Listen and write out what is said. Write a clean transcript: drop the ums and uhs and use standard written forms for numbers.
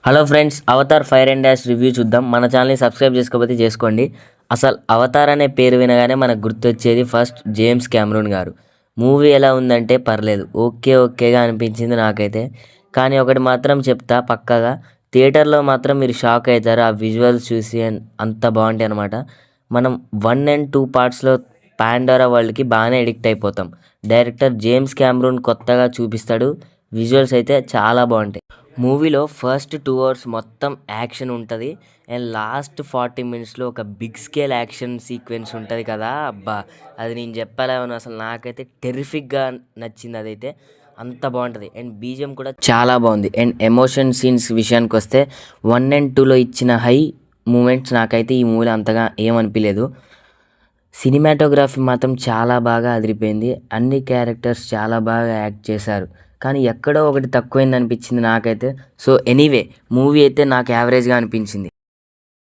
Hello friends, Avatar fire and dash review చూద్దాం. మన ఛానల్ని సబ్స్క్రైబ్ చేసుకోకపోతే చేసుకోండి. అసలు అవతార్ అనే పేరు వినగానే మనకు గుర్తొచ్చేది ఫస్ట్ జేమ్స్ కెమెరూన్ గారు. మూవీ ఎలా ఉందంటే పర్లేదు, ఓకేగా అనిపించింది నాకైతే. కానీ ఒకటి మాత్రం చెప్తా పక్కాగా, థియేటర్లో మాత్రం మీరు షాక్ అవుతారు ఆ విజువల్స్ చూసి. అంత బాగుంటాయి అనమాట. మనం 1 and 2 పార్ట్స్లో పాండోరా వరల్డ్కి బాగానే ఎడిక్ట్ అయిపోతాం. డైరెక్టర్ జేమ్స్ కెమెరూన్ కొత్తగా చూపిస్తాడు. విజువల్స్ అయితే చాలా బాగుంటాయి. మూవీలో ఫస్ట్ 2 hours మొత్తం యాక్షన్ ఉంటుంది. అండ్ లాస్ట్ 40 minutesలో ఒక బిగ్ స్కేల్ యాక్షన్ సీక్వెన్స్ ఉంటుంది కదా, అబ్బా అది నేను చెప్పలేమని, అసలు నాకైతే టెరిఫిక్గా నచ్చింది అదైతే. అంత బాగుంటుంది. అండ్ బీజిఎం కూడా చాలా బాగుంది. అండ్ ఎమోషన్ సీన్స్ విషయానికి వస్తే 1 and 2లో ఇచ్చిన హై మూమెంట్స్ నాకైతే ఈ మూవీలో అంతగా ఏమనిపించలేదు. సినిమాటోగ్రఫీ మాత్రం చాలా బాగా అదిరిపోయింది. అన్ని క్యారెక్టర్స్ చాలా బాగా యాక్ట్ చేశారు. కానీ ఎక్కడో ఒకటి తక్కువైంది అనిపించింది నాకైతే. సో ఎనీవే, మూవీ అయితే నాకు యావరేజ్గా అనిపించింది.